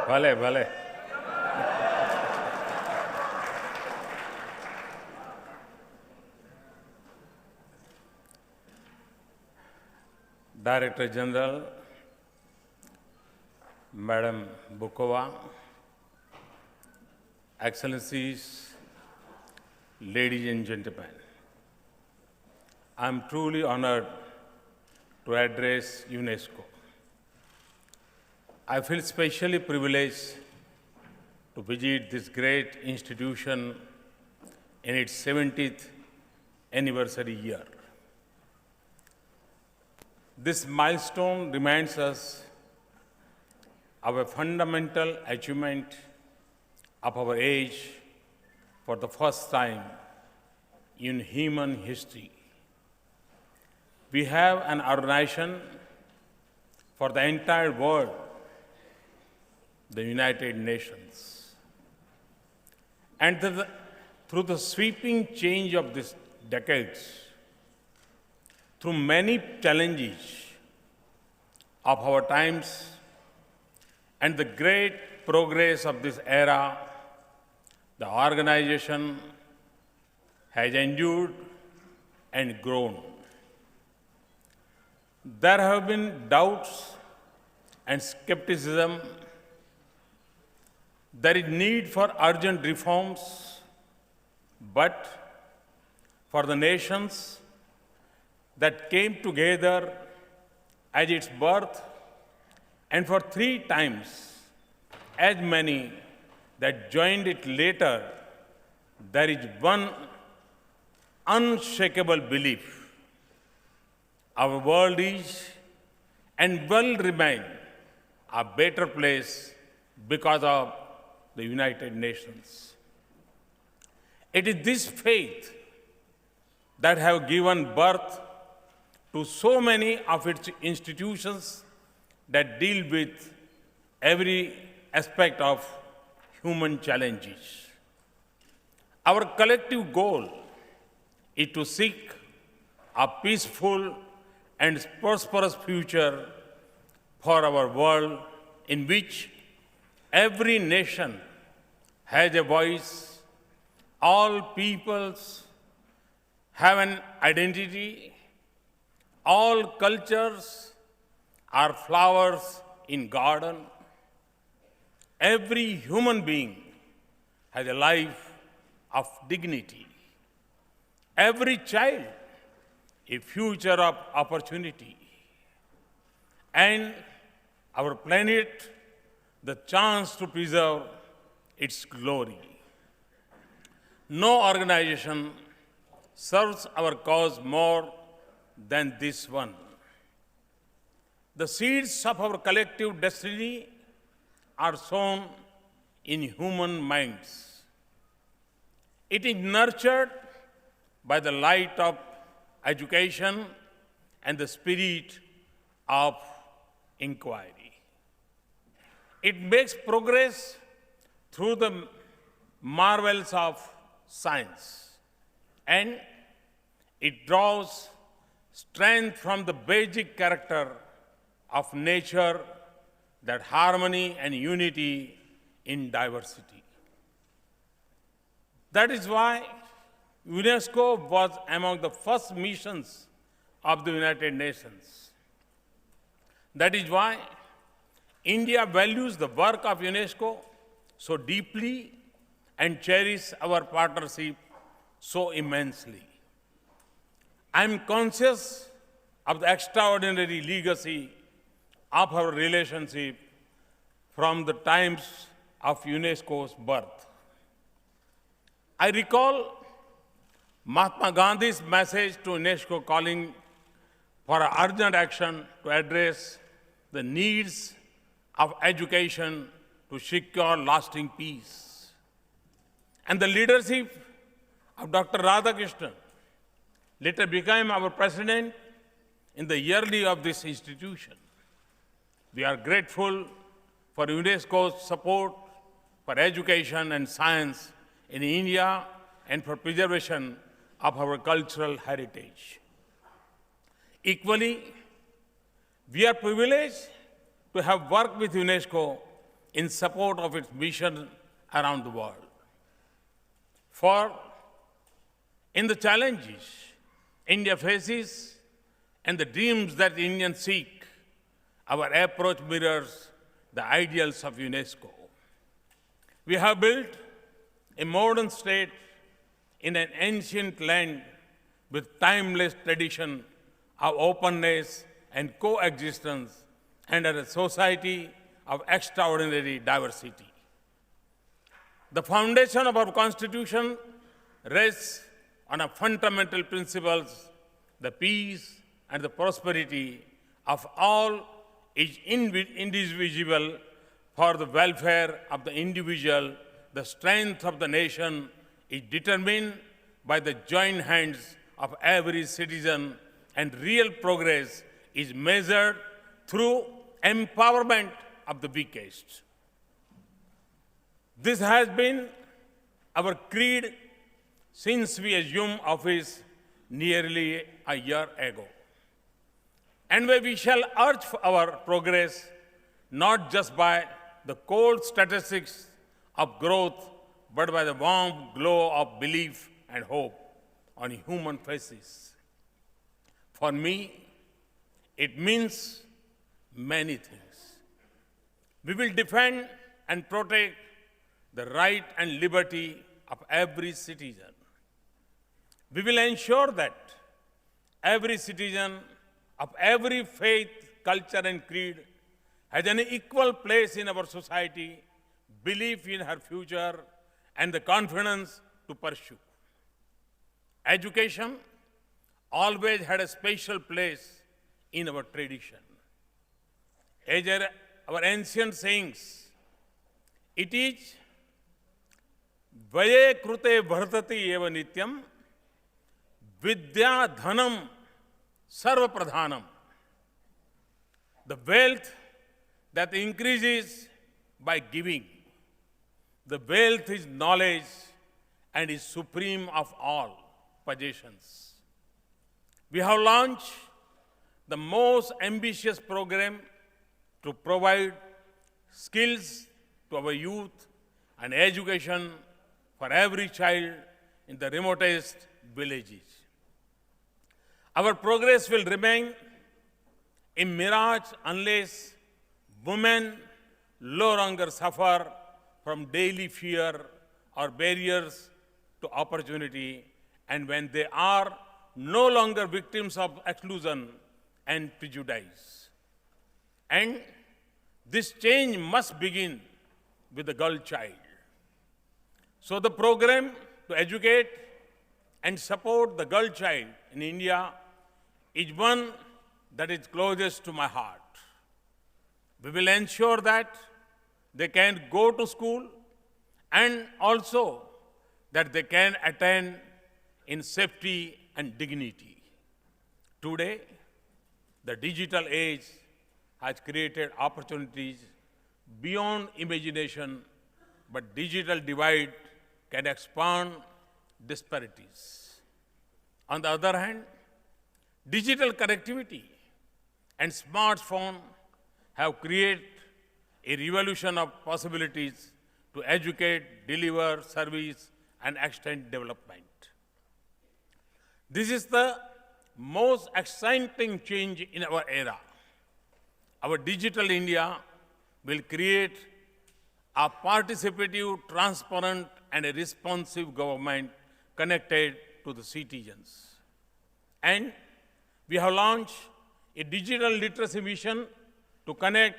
ભલે ભલે. Director General, Madam Bukova, Excellencies, ladies and gentlemen, I am truly honored to address UNESCO. I feel especially privileged to visit this great institution in its 70th anniversary year. This milestone reminds us of a fundamental achievement of our age for the first time in human history. We have an organization for the entire world, the United Nations. And through the sweeping change of these decades, through many challenges of our times and the great progress of this era, the organization has endured and grown. There have been doubts and skepticism. There is need for urgent reforms, but for the nations that came together at its birth, and for 3 times as many that joined it later, there is one unshakable belief. Our world is and will remain a better place because of the United Nations. It is this faith that have given birth to so many of its institutions that deal with every aspect of human challenges. Our collective goal is to seek a peaceful and prosperous future for our world in which every nation has a voice, all peoples have an identity, all cultures are flowers in garden. Every human being has a life of dignity. Every child a future of opportunity. And our planet the chance to preserve its glory. No organization serves our cause more than this one. The seeds of our collective destiny are sown in human minds. It is nurtured by the light of education and the spirit of inquiry. It makes progress through the marvels of science, and it draws strength from the basic character of nature, that harmony and unity in diversity. That is why UNESCO was among the first missions of the United Nations. That is why India values the work of UNESCO so deeply and cherishes our partnership so immensely. I am conscious of the extraordinary legacy of our relationship from the times of UNESCO's birth. I recall Mahatma Gandhi's message to UNESCO calling for urgent action to address the needs of education to secure lasting peace. And the leadership of Dr. Radhakrishnan later became our president in the yearly of this institution. We are grateful for UNESCO's support for education and science in India and for preservation of our cultural heritage. Equally, we are privileged to have worked with UNESCO in support of its mission around the world. For in the challenges India faces and the dreams that Indians seek, our approach mirrors the ideals of UNESCO. We have built a modern state in an ancient land with timeless tradition of openness and coexistence, and a society of extraordinary diversity. The foundation of our Constitution rests on a fundamental principles: the peace and the prosperity of all is indivisible for the welfare of the individual. The strength of the nation is determined by the joint hands of every citizen, and real progress is measured through empowerment of the weakest. This has been our creed since we assumed office nearly a year ago. And where we shall urge for our progress not just by the cold statistics of growth, but by the warm glow of belief and hope on human faces. For me, it means many things. We will defend and protect the right and liberty of every citizen. We will ensure that every citizen of every faith, culture, and creed has an equal place in our society, belief in her future, and the confidence to pursue. Education always had a special place in our tradition. As our ancient sayings, it is Vaye krute bhartati eva nityam vidya dhanam sarva pradhanam. The wealth that increases by giving. The wealth is knowledge and is supreme of all possessions. We have launched the most ambitious program to provide skills to our youth and education for every child in the remotest villages. Our progress will remain a mirage unless women no longer suffer from daily fear or barriers to opportunity, and when they are no longer victims of exclusion and prejudice. And this change must begin with the girl child. So the program to educate and support the girl child in India is one that is closest to my heart. We will ensure that they can go to school and also that they can attend in safety and dignity. Today, the digital age has created opportunities beyond imagination, but digital divide can expand disparities. On the other hand, digital connectivity and smartphone have created a revolution of possibilities to educate, deliver service, and extend development. This is the most exciting change in our era. Our digital India will create a participative, transparent, and a responsive government connected to the citizens. And we have launched a digital literacy mission to connect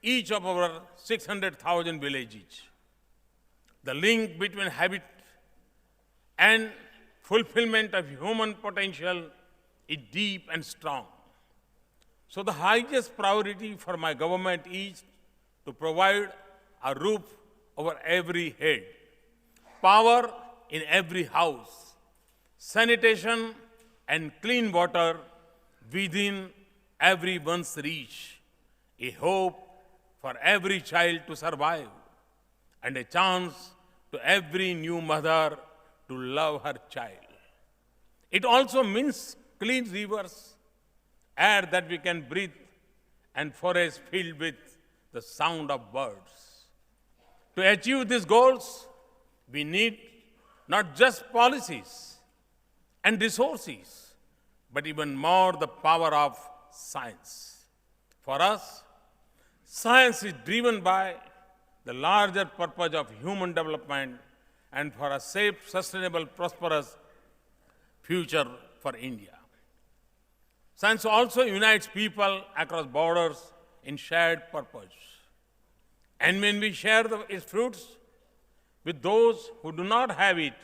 each of our 600,000 villages. The link between habit and fulfillment of human potential is deep and strong. So the highest priority for my government is to provide a roof over every head, power in every house, sanitation and clean water within everyone's reach, a hope for every child to survive, and a chance to every new mother to love her child. It also means clean rivers, air that we can breathe, and forests filled with the sound of birds. To achieve these goals, we need not just policies and resources, but even more the power of science. For us, science is driven by the larger purpose of human development and for a safe, sustainable, prosperous future for India. Science also unites people across borders in shared purpose. And when we share its fruits with those who do not have it,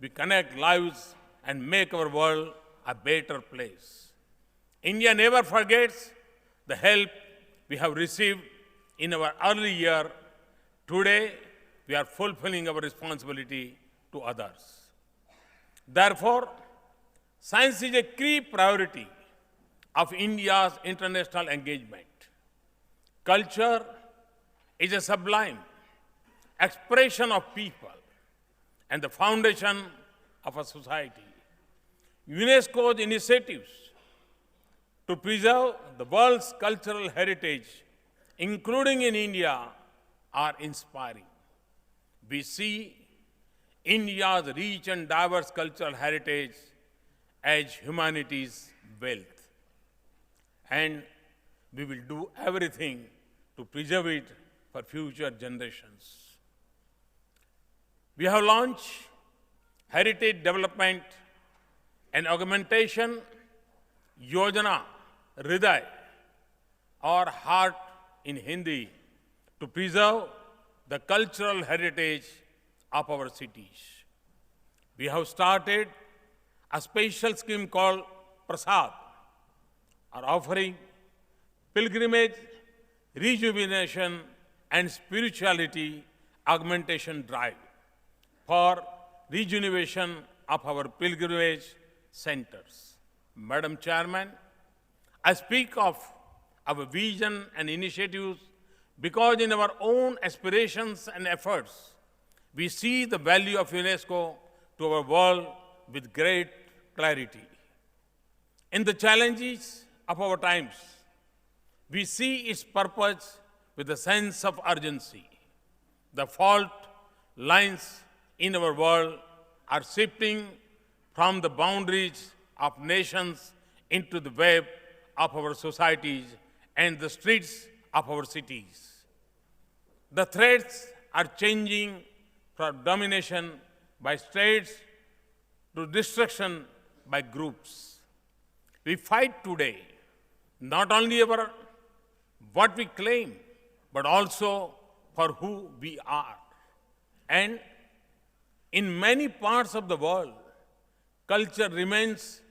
we connect lives and make our world a better place. India never forgets the help we have received in our early year. Today, we are fulfilling our responsibility to others. Therefore, science is a key priority of India's international engagement. Culture is a sublime expression of people and the foundation of a society. UNESCO's initiatives to preserve the world's cultural heritage, including in India, are inspiring. We see India's rich and diverse cultural heritage as humanity's wealth, and we will do everything to preserve it for future generations. We have launched Heritage Development and Augmentation Yojana Hriday, or Heart in Hindi, to preserve the cultural heritage of our cities. We have started a special scheme called Prasad, or offering pilgrimage, rejuvenation, and spirituality augmentation drive for rejuvenation of our pilgrimage centers. Madam Chairman, I speak of our vision and initiatives because in our own aspirations and efforts, we see the value of UNESCO to our world with great clarity. In the challenges of our times, we see its purpose with a sense of urgency. The fault lines in our world are shifting from the boundaries of nations into the web of our societies and the streets of our cities. The threats are changing from domination by states to destruction by groups. We fight today not only over what we claim, but also for who we are. And in many parts of the world, culture remains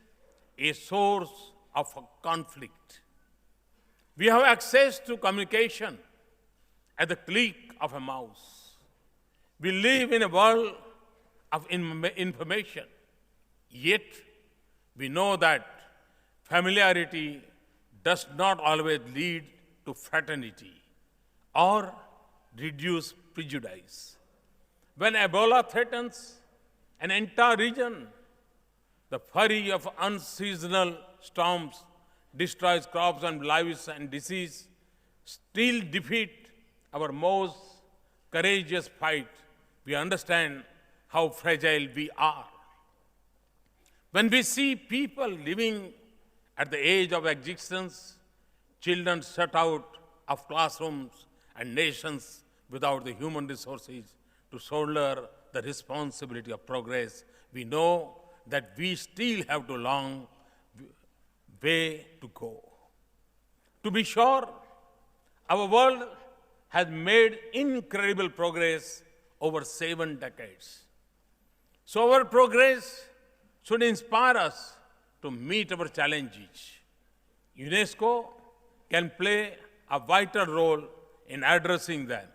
a source of conflict. We have access to communication at the click of a mouse. We live in a world of information, yet we know that familiarity does not always lead to fraternity or reduce prejudice. When Ebola threatens an entire region, the fury of unseasonal storms destroys crops and lives, and disease still defeat our most courageous fight. We understand how fragile we are. When we see people living at the edge of existence, children shut out of classrooms, and nations without the human resources to shoulder the responsibility of progress, we know that we still have a long way to go. To be sure, our world has made incredible progress over 7 decades. So our progress should inspire us to meet our challenges. UNESCO can play a vital role in addressing them.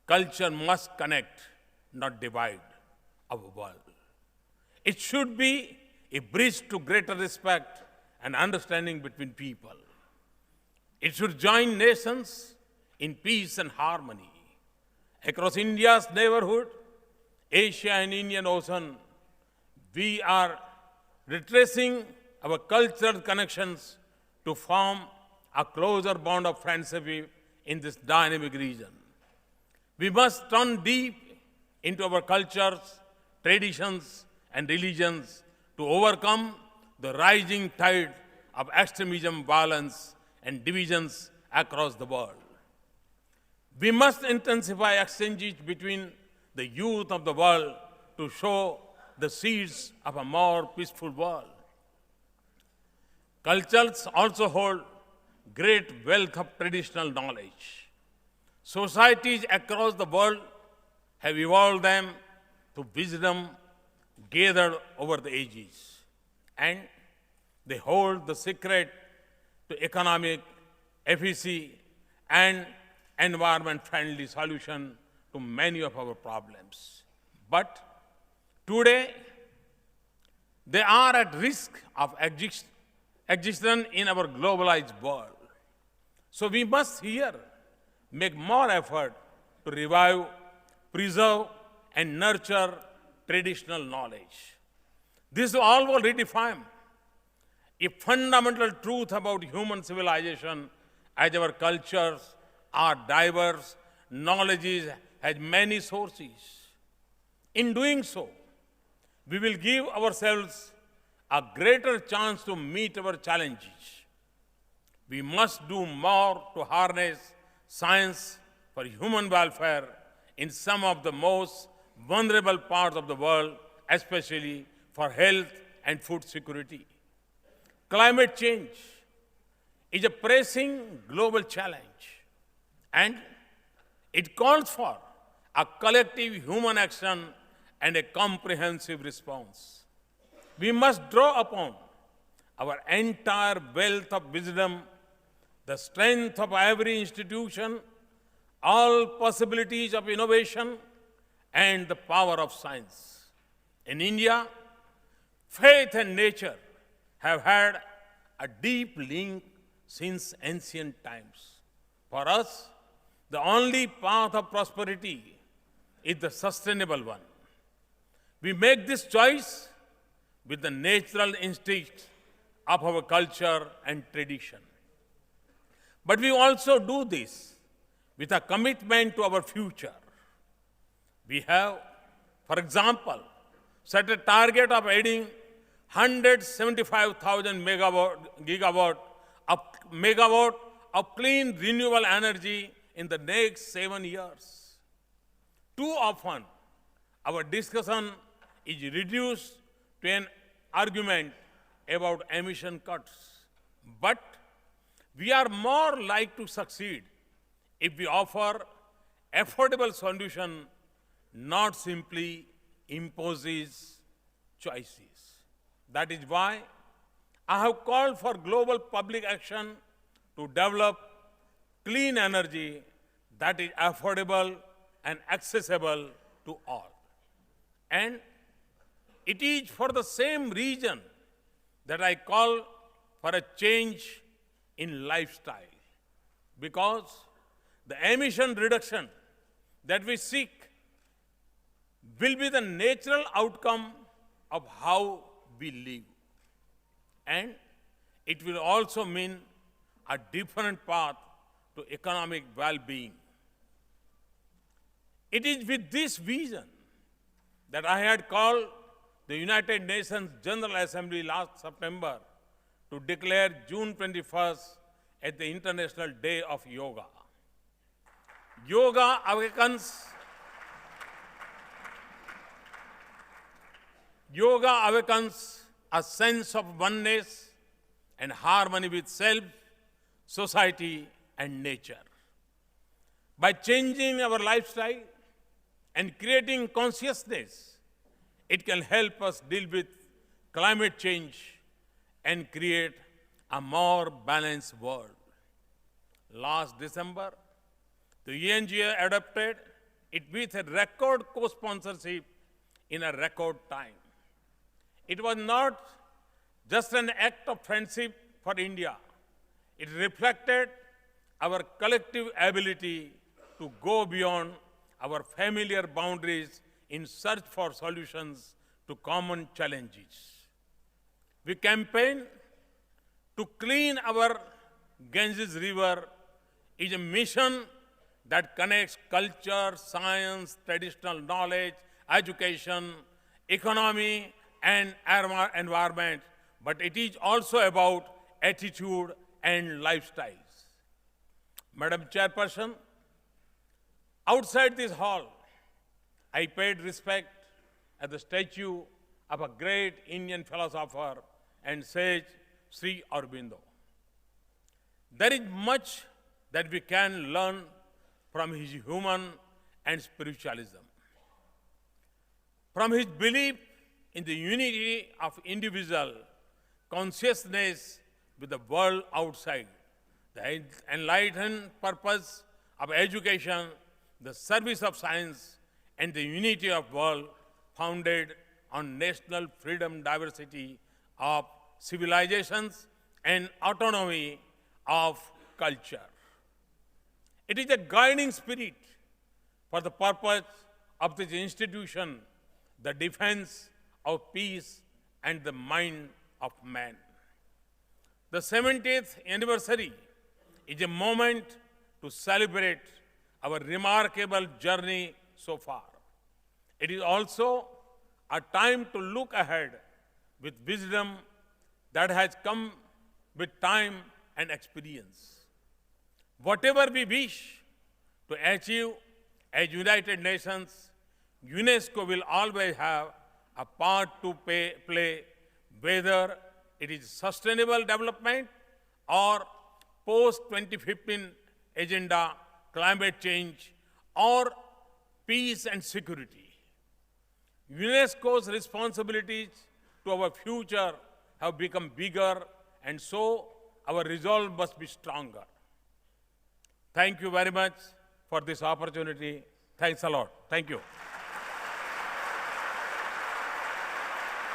Culture must connect, not divide our world. It should be a bridge to greater respect and understanding between people. It should join nations in peace and harmony. Across India's neighborhood, Asia and Indian Ocean, we are retracing our cultural connections to form a closer bond of friendship in this dynamic region. We must turn deep into our cultures, traditions, and religions to overcome the rising tide of extremism, violence, and divisions across the world. We must intensify exchanges between the youth of the world to show the seeds of a more peaceful world. Cultures also hold great wealth of traditional knowledge. Societies across the world have evolved them to wisdom gathered over the ages, and they hold the secret to economic efficiency and environment-friendly solution to many of our problems. But today, they are at risk of existence in our globalized world. So we must here make more effort to revive, preserve, and nurture traditional knowledge. This all will redefine a fundamental truth about human civilization as our cultures are diverse, knowledge has many sources. In doing so, we will give ourselves a greater chance to meet our challenges. We must do more to harness science for human welfare in some of the most vulnerable parts of the world, especially for health and food security. Climate change is a pressing global challenge, and it calls for a collective human action and a comprehensive response. We must draw upon our entire wealth of wisdom, the strength of every institution, all possibilities of innovation, and the power of science. In India, faith and nature have had a deep link since ancient times. For us, the only path of prosperity is the sustainable one. We make this choice with the natural instincts of our culture and tradition. But we also do this with a commitment to our future. We have, for example, set a target of adding 175,000 gigawatt of clean renewable energy in the next 7 years. Too often, our discussion is reduced to an argument about emission cuts. But we are more likely to succeed if we offer affordable solution, not simply imposes choices. That is why I have called for global public action to develop clean energy that is affordable and accessible to all. And it is for the same reason that I call for a change in lifestyle, because the emission reduction that we seek will be the natural outcome of how we live. And it will also mean a different path to economic well-being. It is with this vision that I had called the United Nations General Assembly last September to declare June 21st as the International Day of Yoga. Yoga awakens a sense of oneness and harmony with self, society, and nature. By changing our lifestyle and creating consciousness, it can help us deal with climate change and create a more balanced world. Last December, the UNGA adopted it with a record co-sponsorship in a record time. It was not just an act of friendship for India. It reflected our collective ability to go beyond our familiar boundaries in search for solutions to common challenges. We campaign to clean our Ganges River is a mission that connects culture, science, traditional knowledge, education, economy, and environment, but it is also about attitude and lifestyles. Madam Chairperson, outside this hall, I paid respect at the statue of a great Indian philosopher and sage, Sri Aurobindo. There is much that we can learn from his human and spiritualism. From his belief in the unity of individual consciousness with the world outside, the enlightened purpose of education, the service of science, and the unity of world founded on national freedom, diversity of civilizations, and autonomy of culture. It is a guiding spirit for the purpose of this institution, the defense of peace and the mind of man. The 70th anniversary is a moment to celebrate our remarkable journey so far. It is also a time to look ahead with wisdom that has come with time and experience. Whatever we wish to achieve as United Nations, UNESCO will always have a part to play, whether it is sustainable development or post-2015 agenda, climate change, or peace and security. UNESCO's responsibilities to our future have become bigger, and so our resolve must be stronger. Thank you very much for this opportunity. Thanks a lot. Thank you.